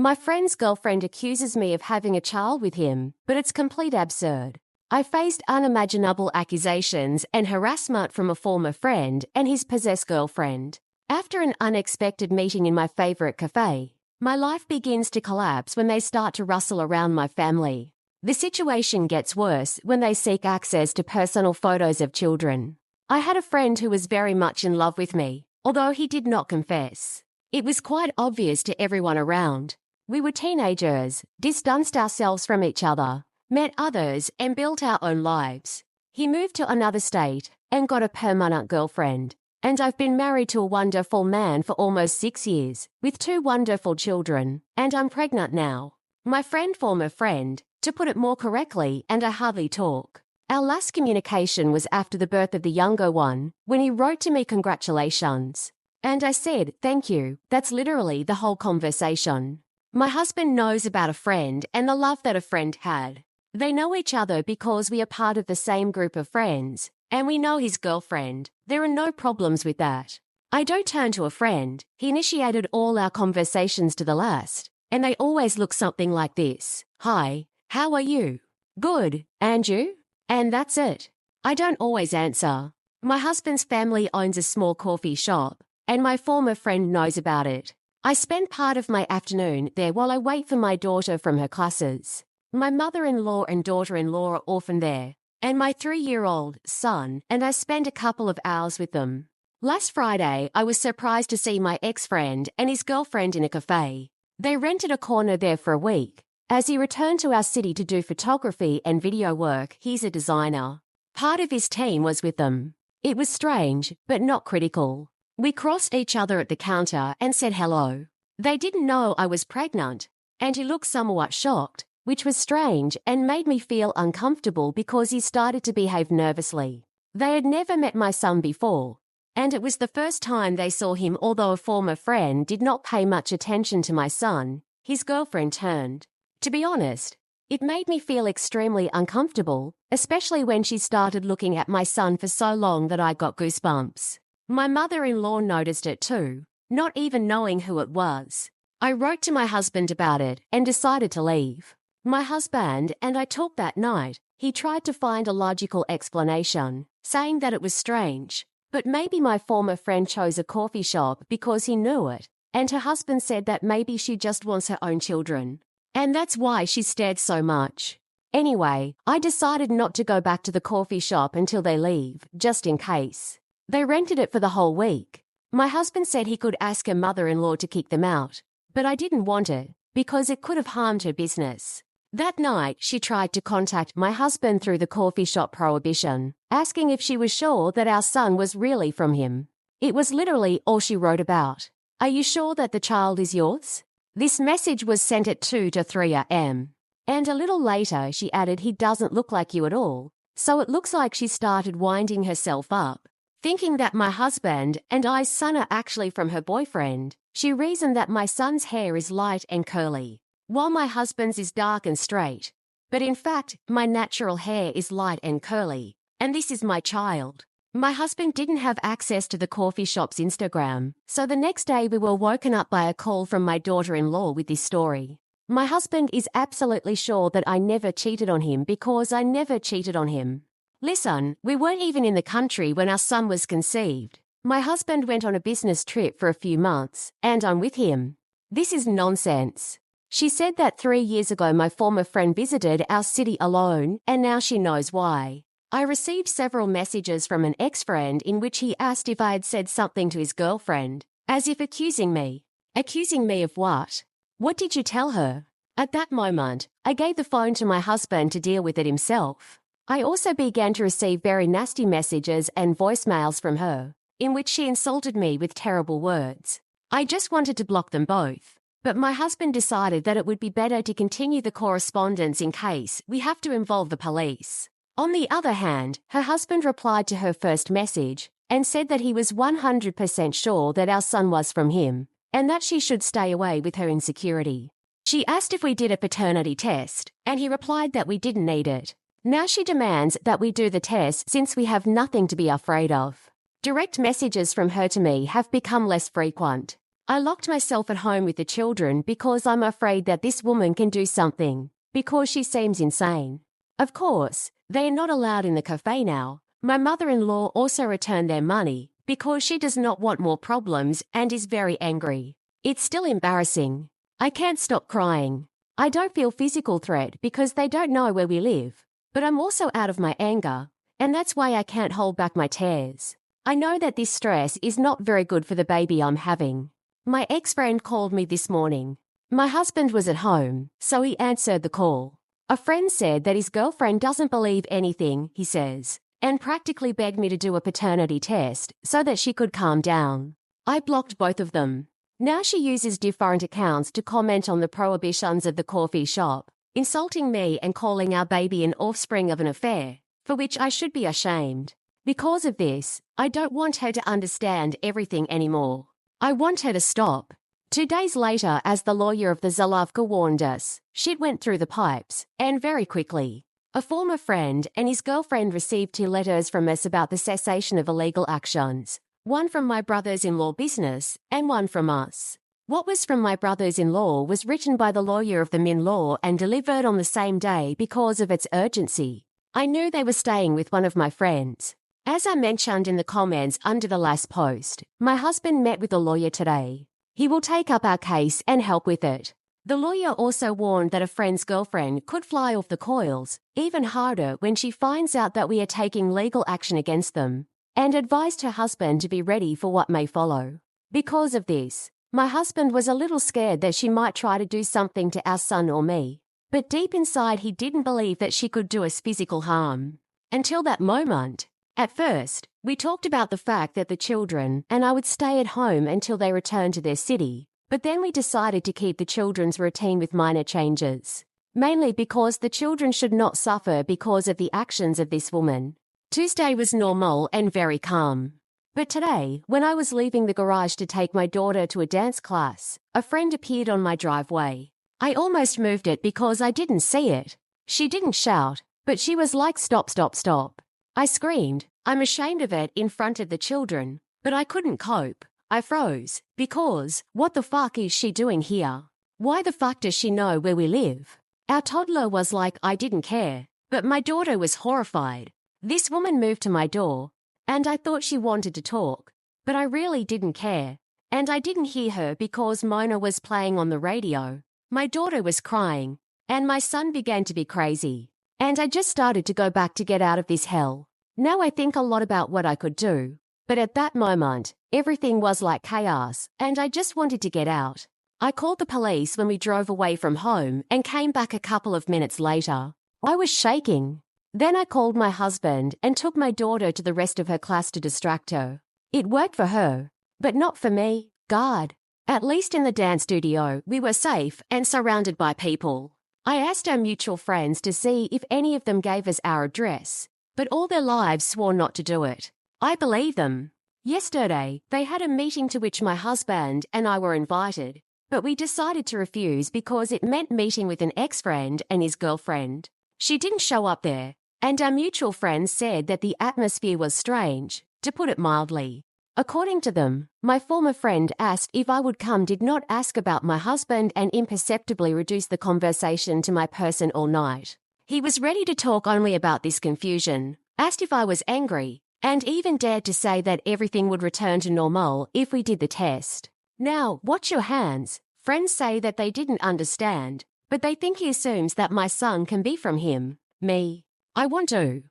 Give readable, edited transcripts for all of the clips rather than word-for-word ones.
My friend's girlfriend accuses me of having a child with him, but it's complete absurd. I faced unimaginable accusations and harassment from a former friend and his possessed girlfriend. After an unexpected meeting in my favorite cafe, my life begins to collapse when they start to rustle around my family. The situation gets worse when they seek access to personal photos of children. I had a friend who was very much in love with me, although he did not confess. It was quite obvious to everyone around. We were teenagers, distanced ourselves from each other, met others, and built our own lives. He moved to another state and got a permanent girlfriend. And I've been married to a wonderful man for almost 6 years, with 2 wonderful children, and I'm pregnant now. My former friend, to put it more correctly, and I hardly talk. Our last communication was after the birth of the younger one, when he wrote to me congratulations. And I said, thank you, that's literally the whole conversation. My husband knows about a friend and the love that a friend had. They know each other because we are part of the same group of friends, and we know his girlfriend. There are no problems with that. I don't turn to a friend. He initiated all our conversations to the last, and they always look something like this. Hi, how are you? Good, and you? And that's it. I don't always answer. My husband's family owns a small coffee shop, and my former friend knows about it. I spend part of my afternoon there while I wait for my daughter from her classes. My mother-in-law and daughter-in-law are often there, and my 3-year-old son, and I spend a couple of hours with them. Last Friday, I was surprised to see my ex-friend and his girlfriend in a cafe. They rented a corner there for a week. As he returned to our city to do photography and video work, he's a designer. Part of his team was with them. It was strange, but not critical. We crossed each other at the counter and said hello. They didn't know I was pregnant, and he looked somewhat shocked, which was strange and made me feel uncomfortable because he started to behave nervously. They had never met my son before, and it was the first time they saw him. Although a former friend did not pay much attention to my son, his girlfriend turned. To be honest, it made me feel extremely uncomfortable, especially when she started looking at my son for so long that I got goosebumps. My mother-in-law noticed it too, not even knowing who it was. I wrote to my husband about it and decided to leave. My husband and I talked that night. He tried to find a logical explanation, saying that it was strange, but maybe my former friend chose a coffee shop because he knew it, and her husband said that maybe she just wants her own children. And that's why she stared so much. Anyway, I decided not to go back to the coffee shop until they leave, just in case. They rented it for the whole week. My husband said he could ask her mother-in-law to kick them out, but I didn't want it, because it could have harmed her business. That night, she tried to contact my husband through the coffee shop prohibition, asking if she was sure that our son was really from him. It was literally all she wrote about. Are you sure that the child is yours? This message was sent at 2 to 3 a.m. And a little later, she added, he doesn't look like you at all. So it looks like she started winding herself up. Thinking that my husband and I's son are actually from her boyfriend, she reasoned that my son's hair is light and curly, while my husband's is dark and straight. But in fact, my natural hair is light and curly, and this is my child. My husband didn't have access to the coffee shop's Instagram, so the next day we were woken up by a call from my daughter-in-law with this story. My husband is absolutely sure that I never cheated on him because I never cheated on him. Listen, we weren't even in the country when our son was conceived. My husband went on a business trip for a few months, and I'm with him. This is nonsense. She said that 3 years ago my former friend visited our city alone, and now she knows why. I received several messages from an ex-friend in which he asked if I had said something to his girlfriend, as if accusing me. Accusing me of what? What did you tell her? At that moment, I gave the phone to my husband to deal with it himself. I also began to receive very nasty messages and voicemails from her, in which she insulted me with terrible words. I just wanted to block them both, but my husband decided that it would be better to continue the correspondence in case we have to involve the police. On the other hand, her husband replied to her first message and said that he was 100% sure that our son was from him, and that she should stay away with her insecurity. She asked if we did a paternity test, and he replied that we didn't need it. Now she demands that we do the test since we have nothing to be afraid of. Direct messages from her to me have become less frequent. I locked myself at home with the children because I'm afraid that this woman can do something, because she seems insane. Of course, they are not allowed in the cafe now. My mother-in-law also returned their money because she does not want more problems and is very angry. It's still embarrassing. I can't stop crying. I don't feel physical threat because they don't know where we live. But I'm also out of my anger, and that's why I can't hold back my tears. I know that this stress is not very good for the baby I'm having. My ex-friend called me this morning. My husband was at home, so he answered the call. A friend said that his girlfriend doesn't believe anything he says, and practically begged me to do a paternity test so that she could calm down. I blocked both of them. Now she uses different accounts to comment on the prohibitions of the coffee shop, insulting me and calling our baby an offspring of an affair, for which I should be ashamed. Because of this, I don't want her to understand everything anymore. I want her to stop. 2 days later, as the lawyer of the Zalavka warned us, shit went through the pipes, and very quickly. A former friend and his girlfriend received 2 letters from us about the cessation of illegal actions, one from my brothers-in-law business and one from us. What was from my brothers-in-law was written by the lawyer of the Min-law and delivered on the same day because of its urgency. I knew they were staying with one of my friends. As I mentioned in the comments under the last post, my husband met with a lawyer today. He will take up our case and help with it. The lawyer also warned that a friend's girlfriend could fly off the coils, even harder when she finds out that we are taking legal action against them, and advised her husband to be ready for what may follow. Because of this, my husband was a little scared that she might try to do something to our son or me. But deep inside he didn't believe that she could do us physical harm. Until that moment. At first, we talked about the fact that the children and I would stay at home until they returned to their city, but then we decided to keep the children's routine with minor changes, mainly because the children should not suffer because of the actions of this woman. Tuesday was normal and very calm. But today, when I was leaving the garage to take my daughter to a dance class, a friend appeared on my driveway. I almost moved it because I didn't see it. She didn't shout, but she was like, "Stop, stop, stop." I screamed, "I'm ashamed of it," in front of the children, but I couldn't cope. I froze, because, what the fuck is she doing here? Why the fuck does she know where we live? Our toddler was like, I didn't care, but my daughter was horrified. This woman moved to my door, and I thought she wanted to talk, but I really didn't care, and I didn't hear her because Mona was playing on the radio. My daughter was crying, and my son began to be crazy, and I just started to go back to get out of this hell. Now I think a lot about what I could do, but at that moment, everything was like chaos, and I just wanted to get out. I called the police when we drove away from home and came back a couple of minutes later. I was shaking. Then I called my husband and took my daughter to the rest of her class to distract her. It worked for her, but not for me. God. At least in the dance studio, we were safe and surrounded by people. I asked our mutual friends to see if any of them gave us our address, but all their lives swore not to do it. I believe them. Yesterday, they had a meeting to which my husband and I were invited, but we decided to refuse because it meant meeting with an ex-friend and his girlfriend. She didn't show up there, and our mutual friends said that the atmosphere was strange, to put it mildly. According to them, my former friend asked if I would come, did not ask about my husband, and imperceptibly reduced the conversation to my person all night. He was ready to talk only about this confusion, asked if I was angry, and even dared to say that everything would return to normal if we did the test. Now, watch your hands. Friends say that they didn't understand, but they think he assumes that my son can be from him, me. I want to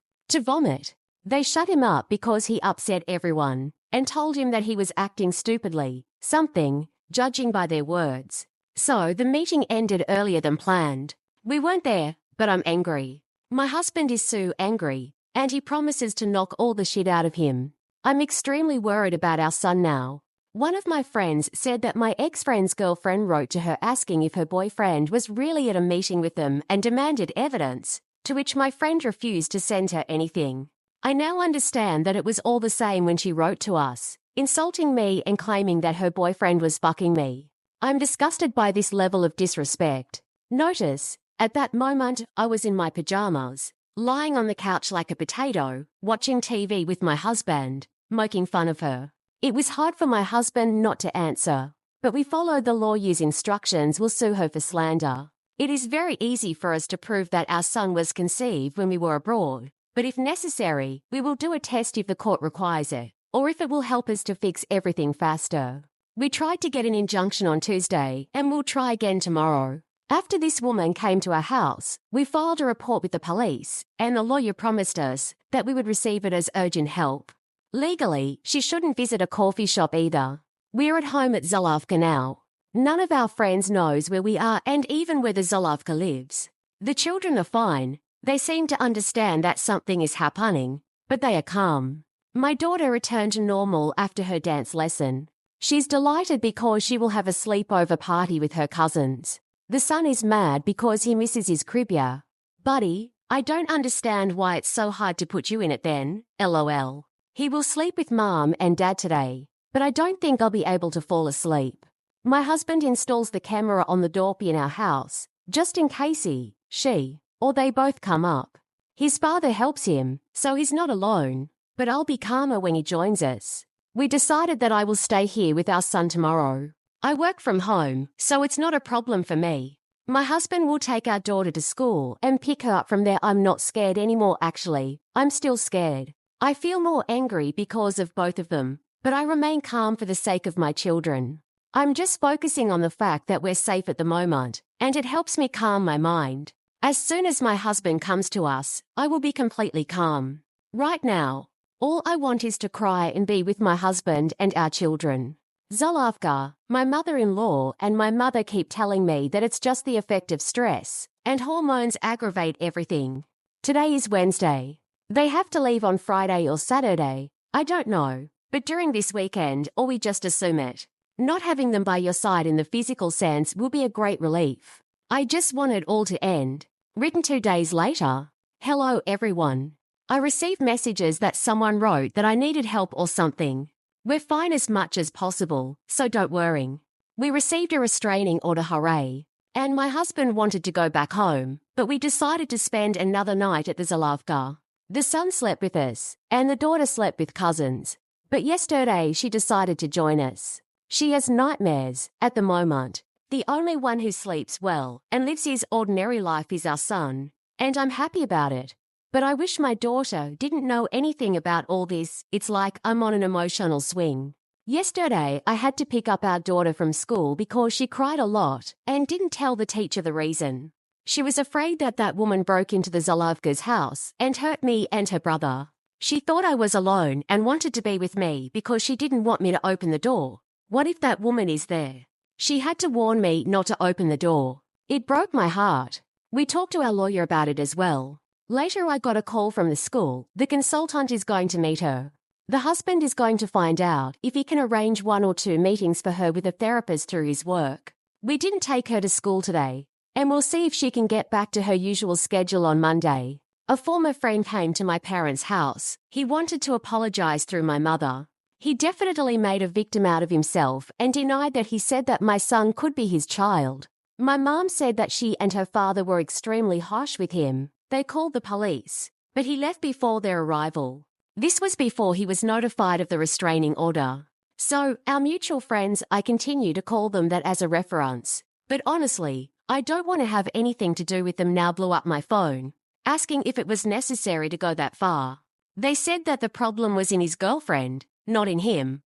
vomit. They shut him up because he upset everyone and told him that he was acting stupidly, something, judging by their words. So the meeting ended earlier than planned. We weren't there, but I'm angry. My husband is so angry, and he promises to knock all the shit out of him. I'm extremely worried about our son now. One of my friends said that my ex-friend's girlfriend wrote to her asking if her boyfriend was really at a meeting with them and demanded evidence, to which my friend refused to send her anything. I now understand that it was all the same when she wrote to us, insulting me and claiming that her boyfriend was fucking me. I'm disgusted by this level of disrespect. Notice, at that moment, I was in my pajamas, lying on the couch like a potato, watching TV with my husband, making fun of her. It was hard for my husband not to answer, but we followed the lawyer's instructions, will sue her for slander. It is very easy for us to prove that our son was conceived when we were abroad, but if necessary, we will do a test if the court requires it, or if it will help us to fix everything faster. We tried to get an injunction on Tuesday and we'll try again tomorrow. After this woman came to our house, we filed a report with the police, and the lawyer promised us that we would receive it as urgent help. Legally, she shouldn't visit a coffee shop either. We're at home at Zulavka now. None of our friends knows where we are and even where the Zulavka lives. The children are fine. They seem to understand that something is happening, but they are calm. My daughter returned to normal after her dance lesson. She's delighted because she will have a sleepover party with her cousins. The son is mad because he misses his cribia. Buddy, I don't understand why it's so hard to put you in it then, lol. He will sleep with mom and dad today, but I don't think I'll be able to fall asleep. My husband installs the camera on the door in our house, just in case she, or they both come up. His father helps him, so he's not alone, but I'll be calmer when he joins us. We decided that I will stay here with our son tomorrow. I work from home, so it's not a problem for me. My husband will take our daughter to school and pick her up from there. I'm not scared anymore actually, I'm still scared. I feel more angry because of both of them, but I remain calm for the sake of my children. I'm just focusing on the fact that we're safe at the moment, and it helps me calm my mind. As soon as my husband comes to us, I will be completely calm. Right now, all I want is to cry and be with my husband and our children. Zulavka, my mother-in-law and my mother keep telling me that it's just the effect of stress, and hormones aggravate everything. Today is Wednesday. They have to leave on Friday or Saturday, I don't know, but during this weekend, or we just assume it. Not having them by your side in the physical sense will be a great relief. I just want it all to end. Written 2 days later. Hello everyone. I received messages that someone wrote that I needed help or something. We're fine as much as possible, so don't worry. We received a restraining order, hooray. And my husband wanted to go back home, but we decided to spend another night at the Zulavka. The son slept with us, and the daughter slept with cousins. But yesterday she decided to join us. She has nightmares, at the moment. The only one who sleeps well and lives his ordinary life is our son, and I'm happy about it. But I wish my daughter didn't know anything about all this. It's like I'm on an emotional swing. Yesterday, I had to pick up our daughter from school because she cried a lot and didn't tell the teacher the reason. She was afraid that that woman broke into the Zulavka's house and hurt me and her brother. She thought I was alone and wanted to be with me because she didn't want me to open the door. What if that woman is there? She had to warn me not to open the door. It broke my heart. We talked to our lawyer about it as well. Later I got a call from the school. The consultant is going to meet her. The husband is going to find out if he can arrange 1 or 2 meetings for her with a therapist through his work. We didn't take her to school today, and we'll see if she can get back to her usual schedule on Monday. A former friend came to my parents' house. He wanted to apologize through my mother. He definitely made a victim out of himself and denied that he said that my son could be his child. My mom said that she and her father were extremely harsh with him. They called the police, but he left before their arrival. This was before he was notified of the restraining order. So, our mutual friends, I continue to call them that as a reference. But honestly, I don't want to have anything to do with them now. Blew up my phone, asking if it was necessary to go that far. They said that the problem was in his girlfriend, not in him.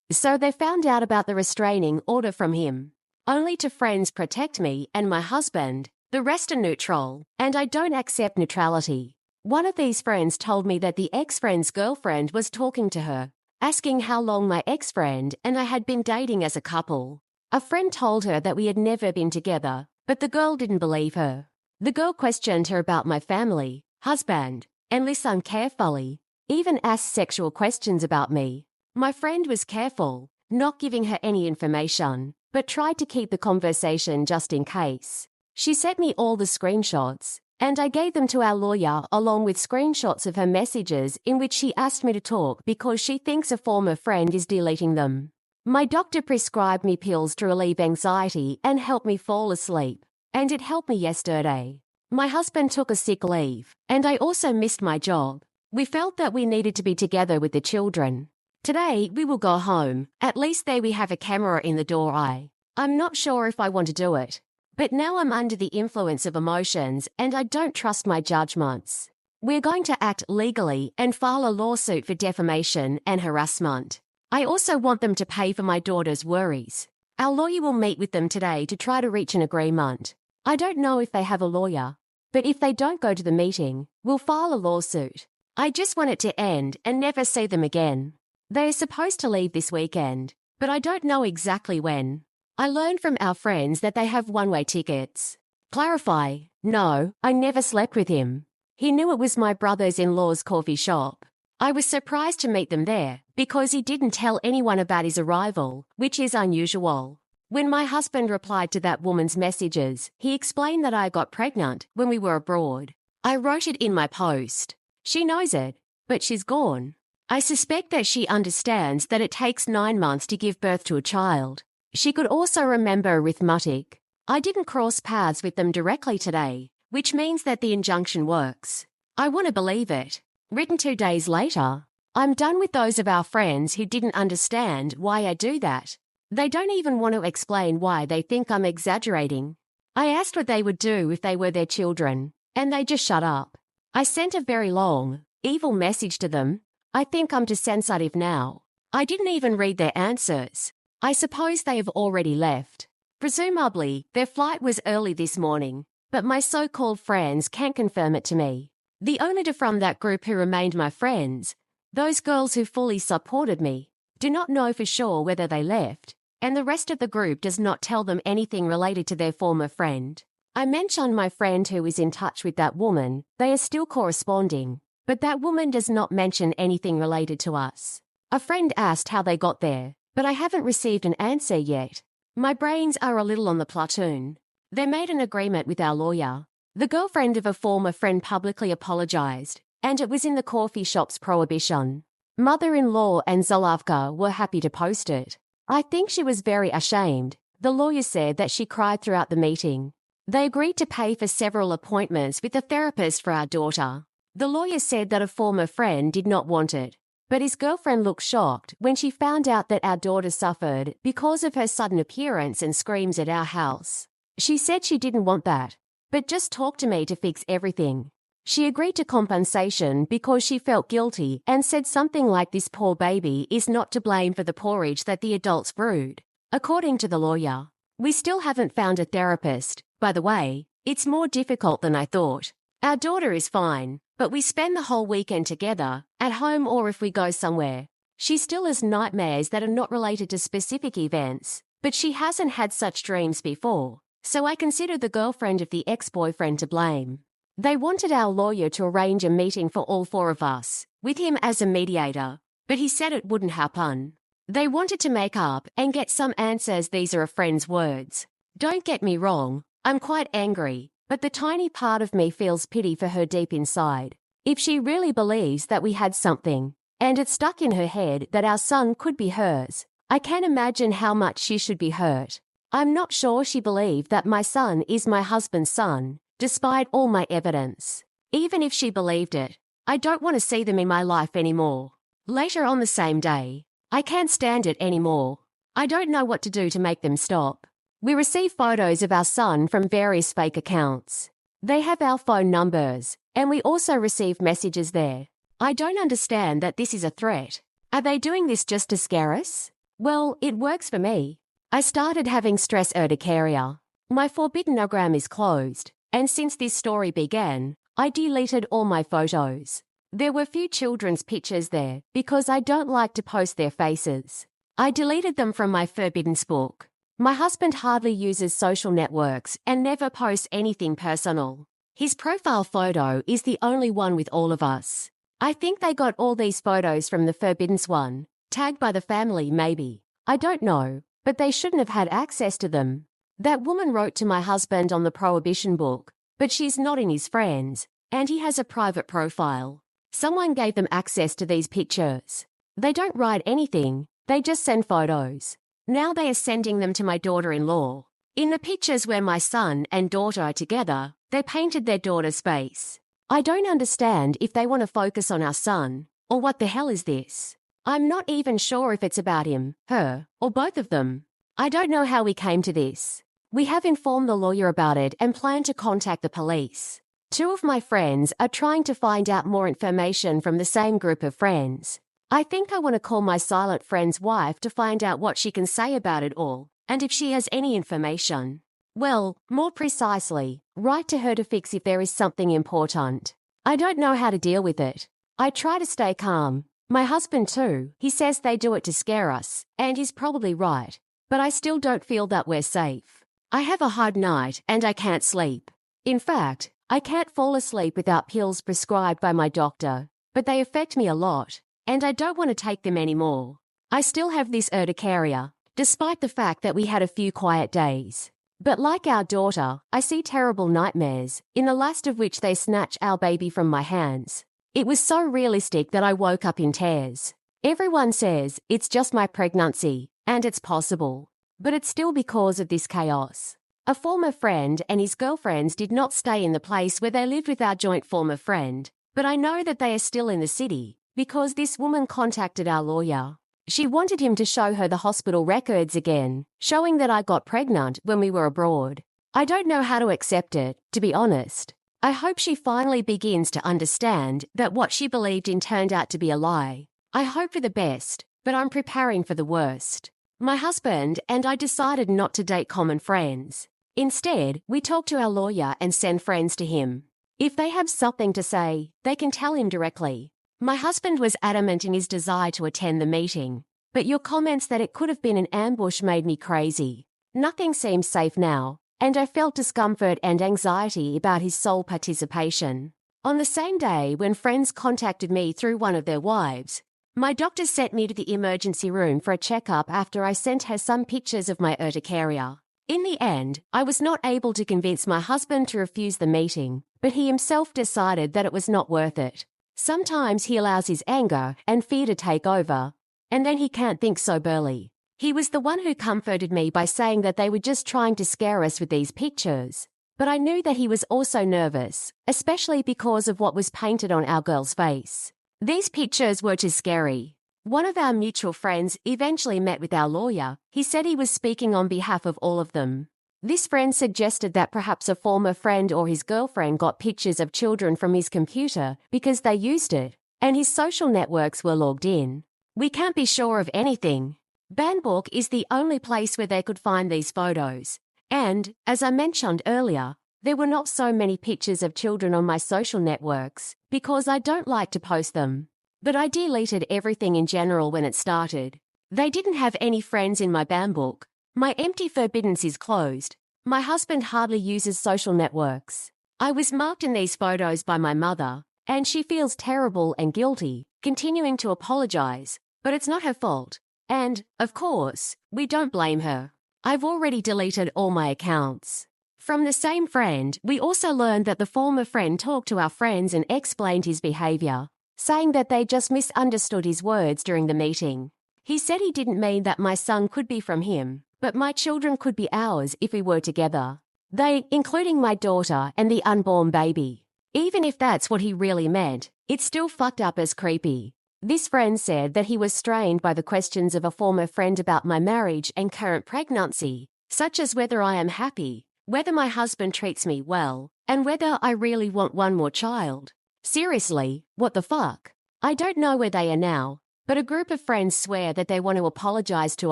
So they found out about the restraining order from him. Only to friends protect me and my husband. The rest are neutral, and I don't accept neutrality. One of these friends told me that the ex-friend's girlfriend was talking to her, asking how long my ex-friend and I had been dating as a couple. A friend told her that we had never been together, but the girl didn't believe her. The girl questioned her about my family, husband, and listened carefully, even asked sexual questions about me. My friend was careful, not giving her any information, but tried to keep the conversation just in case. She sent me all the screenshots, and I gave them to our lawyer along with screenshots of her messages in which she asked me to talk because she thinks a former friend is deleting them. My doctor prescribed me pills to relieve anxiety and help me fall asleep, and it helped me yesterday. My husband took a sick leave, and I also missed my job. We felt that we needed to be together with the children. Today, we will go home. At least there we have a camera in the door. I'm not sure if I want to do it. But now I'm under the influence of emotions and I don't trust my judgments. We're going to act legally and file a lawsuit for defamation and harassment. I also want them to pay for my daughter's worries. Our lawyer will meet with them today to try to reach an agreement. I don't know if they have a lawyer, but if they don't go to the meeting, we'll file a lawsuit. I just want it to end and never see them again. They are supposed to leave this weekend, but I don't know exactly when. I learned from our friends that they have one-way tickets. Clarify, no, I never slept with him. He knew it was my brother's-in-law's coffee shop. I was surprised to meet them there because he didn't tell anyone about his arrival, which is unusual. When my husband replied to that woman's messages, he explained that I got pregnant when we were abroad. I wrote it in my post. She knows it, but she's gone. I suspect that she understands that it takes 9 months to give birth to a child. She could also remember arithmetic. I didn't cross paths with them directly today, which means that the injunction works. I want to believe it. Written 2 days later. I'm done with those of our friends who didn't understand why I do that. They don't even want to explain why they think I'm exaggerating. I asked what they would do if they were their children, and they just shut up. I sent a very long, evil message to them. I think I'm too sensitive now. I didn't even read their answers. I suppose they have already left. Presumably, their flight was early this morning, but my so-called friends can't confirm it to me. The only two from that group who remained my friends, those girls who fully supported me, do not know for sure whether they left, and the rest of the group does not tell them anything related to their former friend. I mentioned my friend who is in touch with that woman. They are still corresponding, but that woman does not mention anything related to us. A friend asked how they got there, but I haven't received an answer yet. My brains are a little on the platoon. They made an agreement with our lawyer. The girlfriend of a former friend publicly apologized, and it was in the coffee shop's prohibition. Mother-in-law and Zolavka were happy to post it. I think she was very ashamed. The lawyer said that she cried throughout the meeting. They agreed to pay for several appointments with a therapist for our daughter. The lawyer said that a former friend did not want it, but his girlfriend looked shocked when she found out that our daughter suffered because of her sudden appearance and screams at our house. She said she didn't want that, but just talked to me to fix everything. She agreed to compensation because she felt guilty and said something like this poor baby is not to blame for the porridge that the adults brewed. According to the lawyer, we still haven't found a therapist. By the way, it's more difficult than I thought. Our daughter is fine, but we spend the whole weekend together, at home or if we go somewhere. She still has nightmares that are not related to specific events, but she hasn't had such dreams before, so I consider the girlfriend of the ex-boyfriend to blame. They wanted our lawyer to arrange a meeting for all 4 of us, with him as a mediator, but he said it wouldn't happen. They wanted to make up and get some answers. These are a friend's words. Don't get me wrong, I'm quite angry, but the tiny part of me feels pity for her deep inside. If she really believes that we had something, and it's stuck in her head that our son could be hers, I can't imagine how much she should be hurt. I'm not sure she believed that my son is my husband's son, despite all my evidence. Even if she believed it, I don't want to see them in my life anymore. Later on the same day, I can't stand it anymore. I don't know what to do to make them stop. We receive photos of our son from various fake accounts. They have our phone numbers, and we also receive messages there. I don't understand that this is a threat. Are they doing this just to scare us? Well, it works for me. I started having stress urticaria. My forbidden-ogram is closed, and since this story began, I deleted all my photos. There were few children's pictures there because I don't like to post their faces. I deleted them from my forbiddens book. My husband hardly uses social networks and never posts anything personal. His profile photo is the only one with all of us. I think they got all these photos from the forbiddens one, tagged by the family maybe. I don't know, but they shouldn't have had access to them. That woman wrote to my husband on the prohibition book, but she's not in his friends, and he has a private profile. Someone gave them access to these pictures. They don't write anything, they just send photos. Now they are sending them to my daughter-in-law. In the pictures where my son and daughter are together, they painted their daughter's face. I don't understand if they want to focus on our son, or what the hell is this? I'm not even sure if it's about him, her, or both of them. I don't know how we came to this. We have informed the lawyer about it and plan to contact the police. 2 of my friends are trying to find out more information from the same group of friends. I think I want to call my silent friend's wife to find out what she can say about it all, and if she has any information. Well, more precisely, write to her to fix if there is something important. I don't know how to deal with it. I try to stay calm. My husband too, he says they do it to scare us, and he's probably right. But I still don't feel that we're safe. I have a hard night and I can't sleep. In fact, I can't fall asleep without pills prescribed by my doctor, but they affect me a lot, and I don't want to take them anymore. I still have this urticaria, despite the fact that we had a few quiet days. But like our daughter, I see terrible nightmares, in the last of which they snatch our baby from my hands. It was so realistic that I woke up in tears. Everyone says it's just my pregnancy, and it's possible. But it's still because of this chaos. A former friend and his girlfriends did not stay in the place where they lived with our joint former friend, but I know that they are still in the city, because this woman contacted our lawyer. She wanted him to show her the hospital records again, showing that I got pregnant when we were abroad. I don't know how to accept it, to be honest. I hope she finally begins to understand that what she believed in turned out to be a lie. I hope for the best, but I'm preparing for the worst. My husband and I decided not to date common friends. Instead, we talk to our lawyer and send friends to him. If they have something to say, they can tell him directly. My husband was adamant in his desire to attend the meeting, but your comments that it could have been an ambush made me crazy. Nothing seems safe now, and I felt discomfort and anxiety about his sole participation. On the same day when friends contacted me through one of their wives, my doctor sent me to the emergency room for a checkup after I sent her some pictures of my urticaria. In the end, I was not able to convince my husband to refuse the meeting, but he himself decided that it was not worth it. Sometimes he allows his anger and fear to take over, and then he can't think soberly. He was the one who comforted me by saying that they were just trying to scare us with these pictures. But I knew that he was also nervous, especially because of what was painted on our girl's face. These pictures were too scary. One of our mutual friends eventually met with our lawyer. He said he was speaking on behalf of all of them. This friend suggested that perhaps a former friend or his girlfriend got pictures of children from his computer because they used it, and his social networks were logged in. We can't be sure of anything. Bandbook is the only place where they could find these photos. And, as I mentioned earlier, there were not so many pictures of children on my social networks because I don't like to post them. But I deleted everything in general when it started. They didn't have any friends in my Bandbook. My empty forbiddance is closed. My husband hardly uses social networks. I was marked in these photos by my mother, and she feels terrible and guilty, continuing to apologize, but it's not her fault. And, of course, we don't blame her. I've already deleted all my accounts. From the same friend, we also learned that the former friend talked to our friends and explained his behavior, saying that they just misunderstood his words during the meeting. He said he didn't mean that my son could be from him, but my children could be ours if we were together. They, including my daughter and the unborn baby. Even if that's what he really meant, it's still fucked up as creepy. This friend said that he was strained by the questions of a former friend about my marriage and current pregnancy, such as whether I am happy, whether my husband treats me well, and whether I really want one more child. Seriously, what the fuck? I don't know where they are now, but a group of friends swear that they want to apologize to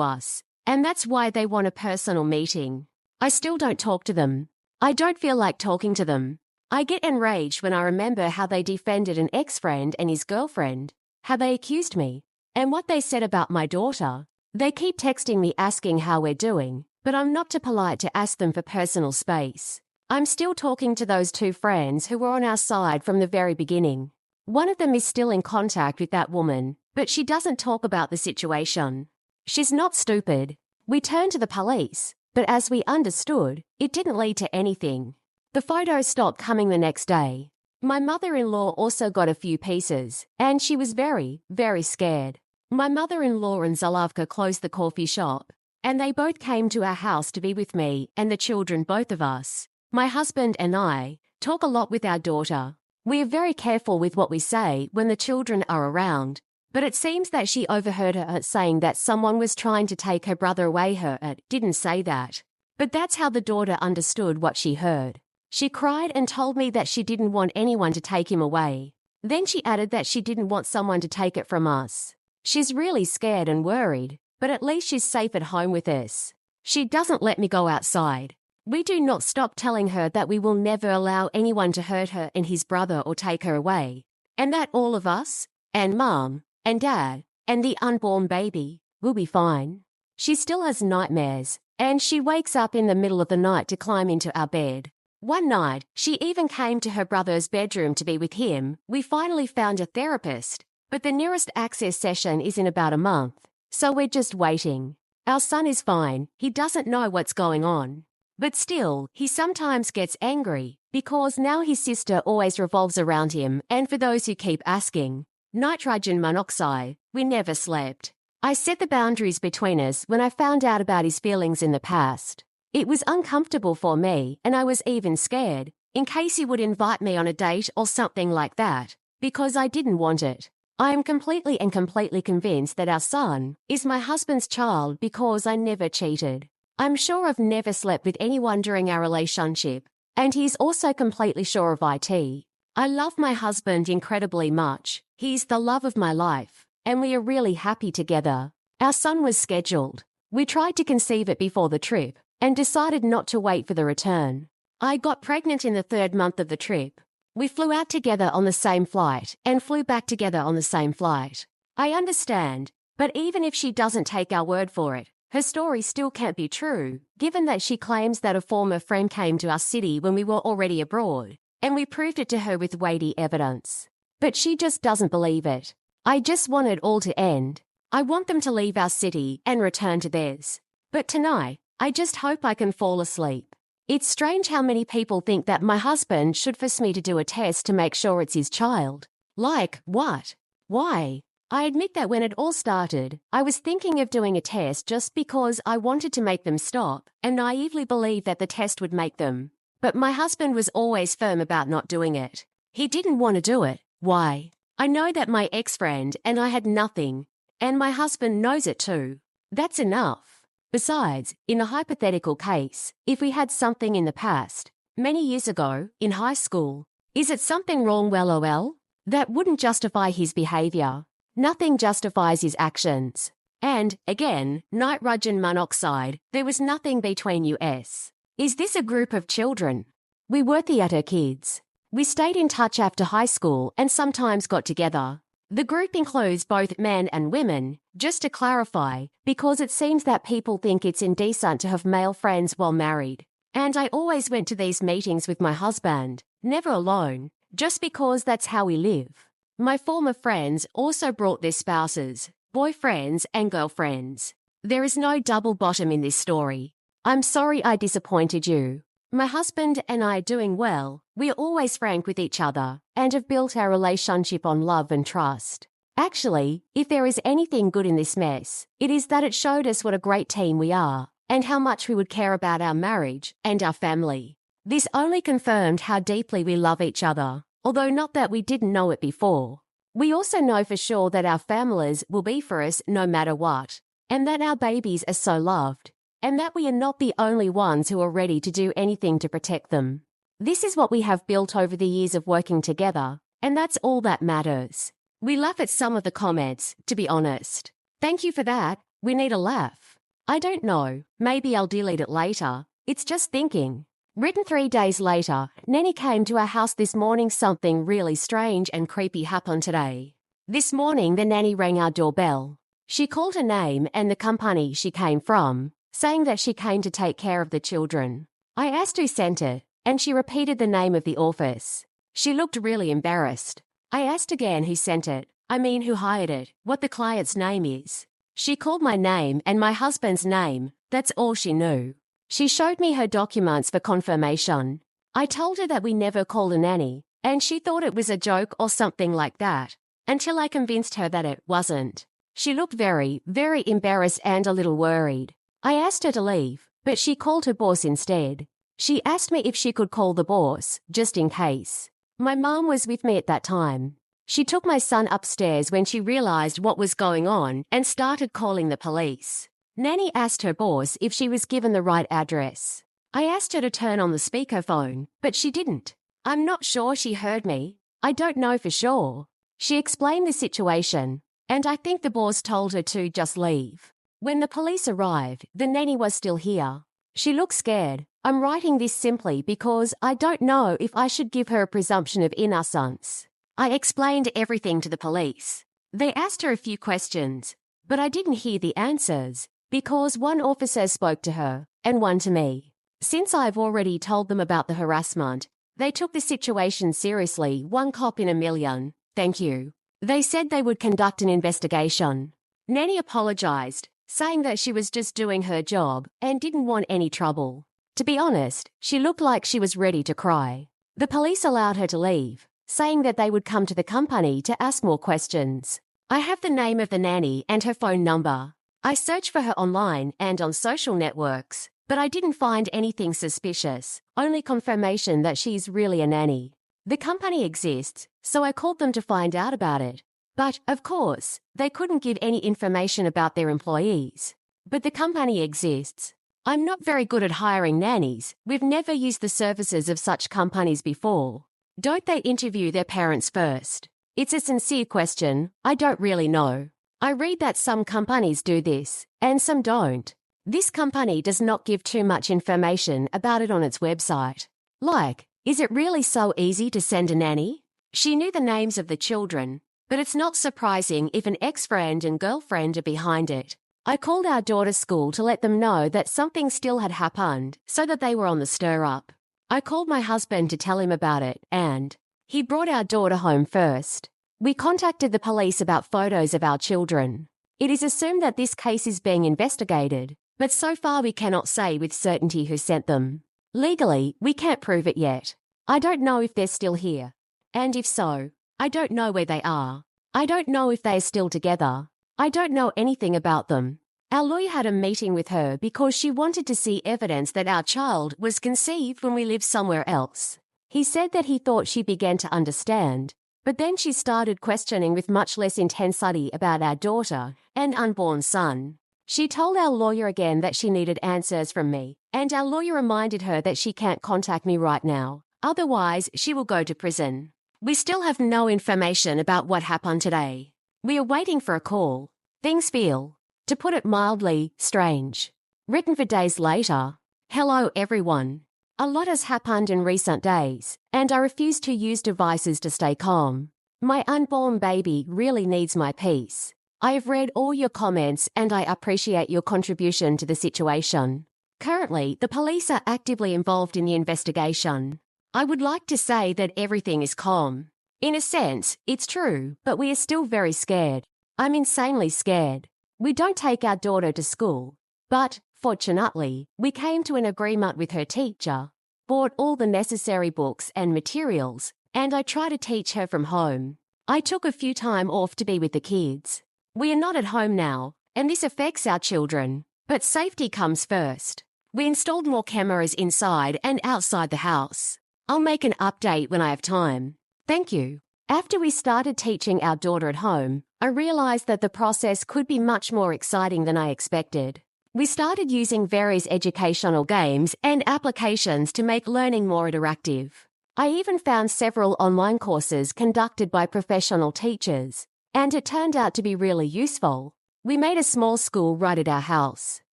us, and that's why they want a personal meeting. I still don't talk to them. I don't feel like talking to them. I get enraged when I remember how they defended an ex-friend and his girlfriend, how they accused me, and what they said about my daughter. They keep texting me asking how we're doing, but I'm not too polite to ask them for personal space. I'm still talking to those 2 friends who were on our side from the very beginning. One of them is still in contact with that woman, but she doesn't talk about the situation. She's not stupid. We turned to the police, but as we understood, it didn't lead to anything. The photos stopped coming the next day. My mother-in-law also got a few pieces, and she was very, very scared. My mother-in-law and Zalavka closed the coffee shop, and they both came to our house to be with me and the children, both of us. My husband and I talk a lot with our daughter. We are very careful with what we say when the children are around, but it seems that she overheard her saying that someone was trying to take her brother away. Her didn't say that, but that's how the daughter understood what she heard. She cried and told me that she didn't want anyone to take him away. Then she added that she didn't want someone to take it from us. She's really scared and worried, but at least she's safe at home with us. She doesn't let me go outside. We do not stop telling her that we will never allow anyone to hurt her and his brother or take her away, and that all of us, and Mom, and Dad, and the unborn baby, will be fine. She still has nightmares, and she wakes up in the middle of the night to climb into our bed. One night, she even came to her brother's bedroom to be with him. We finally found a therapist, but the nearest access session is in about a month, so we're just waiting. Our son is fine, he doesn't know what's going on. But still, he sometimes gets angry, because now his sister always revolves around him, and for those who keep asking, nitrogen monoxide, we never slept. I set the boundaries between us when I found out about his feelings in the past. It was uncomfortable for me, and I was even scared, in case he would invite me on a date or something like that, because I didn't want it. I am completely convinced that our son is my husband's child because I never cheated. I'm sure I've never slept with anyone during our relationship, and he's also completely sure of it. I love my husband incredibly much. He's the love of my life, and we are really happy together. Our son was scheduled. We tried to conceive it before the trip, and decided not to wait for the return. I got pregnant in the 3rd month of the trip. We flew out together on the same flight, and flew back together on the same flight. I understand, but even if she doesn't take our word for it, her story still can't be true, given that she claims that a former friend came to our city when we were already abroad, and we proved it to her with weighty evidence. But she just doesn't believe it. I just want it all to end. I want them to leave our city and return to theirs. But tonight, I just hope I can fall asleep. It's strange how many people think that my husband should force me to do a test to make sure it's his child. Like, what? Why? I admit that when it all started, I was thinking of doing a test just because I wanted to make them stop, and naively believed that the test would make them. But my husband was always firm about not doing it. He didn't want to do it. Why? I know that my ex-friend and I had nothing, and my husband knows it too. That's enough. Besides, in a hypothetical case, if we had something in the past, many years ago, in high school, is it something wrong? Well, that wouldn't justify his behavior. Nothing justifies his actions. And, again, nitrogen monoxide, there was nothing between us. Is this a group of children? We were theatre kids. We stayed in touch after high school and sometimes got together. The group includes both men and women, just to clarify, because it seems that people think it's indecent to have male friends while married. And I always went to these meetings with my husband, never alone, just because that's how we live. My former friends also brought their spouses, boyfriends and girlfriends. There is no double bottom in this story. I'm sorry I disappointed you. My husband and I are doing well. We are always frank with each other and have built our relationship on love and trust. Actually, if there is anything good in this mess, it is that it showed us what a great team we are and how much we would care about our marriage and our family. This only confirmed how deeply we love each other, although not that we didn't know it before. We also know for sure that our families will be for us no matter what, and that our babies are so loved, and that we are not the only ones who are ready to do anything to protect them. This is what we have built over the years of working together, and that's all that matters. We laugh at some of the comments, to be honest. Thank you for that. We need a laugh. I don't know. Maybe I'll delete it later. It's just thinking. Written 3 days later, Nanny came to our house this morning. Something really strange and creepy happened today. This morning the nanny rang our doorbell. She called her name and the company she came from, saying that she came to take care of the children. I asked who sent it, and she repeated the name of the office. She looked really embarrassed. I asked again who sent it, who hired it, what the client's name is. She called my name and my husband's name. That's all she knew. She showed me her documents for confirmation. I told her that we never called a nanny, and she thought it was a joke or something like that, until I convinced her that it wasn't. She looked very, very embarrassed and a little worried. I asked her to leave, but she called her boss instead. She asked me if she could call the boss, just in case. My mom was with me at that time. She took my son upstairs when she realized what was going on and started calling the police. Nanny asked her boss if she was given the right address. I asked her to turn on the speakerphone, but she didn't. I'm not sure she heard me. I don't know for sure. She explained the situation, and I think the boss told her to just leave. When the police arrived, the nanny was still here. She looked scared. I'm writing this simply because I don't know if I should give her a presumption of innocence. I explained everything to the police. They asked her a few questions, but I didn't hear the answers because one officer spoke to her and one to me. Since I've already told them about the harassment, they took the situation seriously, 1 cop in a million. Thank you. They said they would conduct an investigation. Nanny apologized, saying that she was just doing her job and didn't want any trouble. To be honest, she looked like she was ready to cry. The police allowed her to leave, saying that they would come to the company to ask more questions. I have the name of the nanny and her phone number. I searched for her online and on social networks, but I didn't find anything suspicious, only confirmation that she's really a nanny. The company exists, so I called them to find out about it. But, of course, they couldn't give any information about their employees. But the company exists. I'm not very good at hiring nannies. We've never used the services of such companies before. Don't they interview their parents first? It's a sincere question. I don't really know. I read that some companies do this, and some don't. This company does not give too much information about it on its website. Like, is it really so easy to send a nanny? She knew the names of the children, but it's not surprising if an ex-friend and girlfriend are behind it. I called our daughter's school to let them know that something still had happened, so that they were on the stir-up. I called my husband to tell him about it, and he brought our daughter home first. We contacted the police about photos of our children. It is assumed that this case is being investigated, but so far we cannot say with certainty who sent them. Legally, we can't prove it yet. I don't know if they're still here. And if so, I don't know where they are. I don't know if they are still together. I don't know anything about them. Our lawyer had a meeting with her because she wanted to see evidence that our child was conceived when we lived somewhere else. He said that he thought she began to understand, but then she started questioning with much less intensity about our daughter and unborn son. She told our lawyer again that she needed answers from me, and our lawyer reminded her that she can't contact me right now. Otherwise, she will go to prison. We still have no information about what happened today. We are waiting for a call. Things feel, to put it mildly, strange. Written for days later. Hello everyone. A lot has happened in recent days, and I refuse to use devices to stay calm. My unborn baby really needs my peace. I have read all your comments and I appreciate your contribution to the situation. Currently, the police are actively involved in the investigation. I would like to say that everything is calm. In a sense, it's true, but we are still very scared. I'm insanely scared. We don't take our daughter to school, but, fortunately, we came to an agreement with her teacher, bought all the necessary books and materials, and I try to teach her from home. I took a few time off to be with the kids. We are not at home now, and this affects our children, but safety comes first. We installed more cameras inside and outside the house. I'll make an update when I have time. Thank you. After we started teaching our daughter at home, I realized that the process could be much more exciting than I expected. We started using various educational games and applications to make learning more interactive. I even found several online courses conducted by professional teachers, and it turned out to be really useful. We made a small school right at our house.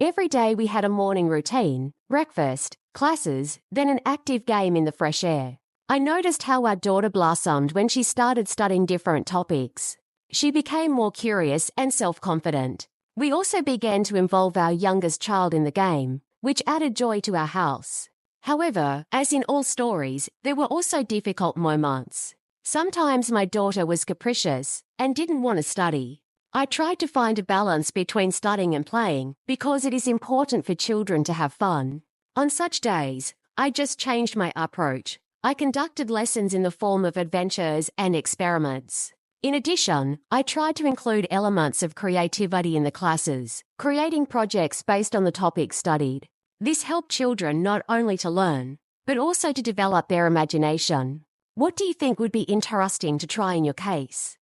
Every day we had a morning routine, breakfast, classes, then an active game in the fresh air. I noticed how our daughter blossomed when she started studying different topics. She became more curious and self-confident. We also began to involve our youngest child in the game, which added joy to our house. However, as in all stories, there were also difficult moments. Sometimes my daughter was capricious and didn't want to study. I tried to find a balance between studying and playing because it is important for children to have fun. On such days, I just changed my approach. I conducted lessons in the form of adventures and experiments. In addition, I tried to include elements of creativity in the classes, creating projects based on the topics studied. This helped children not only to learn, but also to develop their imagination. What do you think would be interesting to try in your case?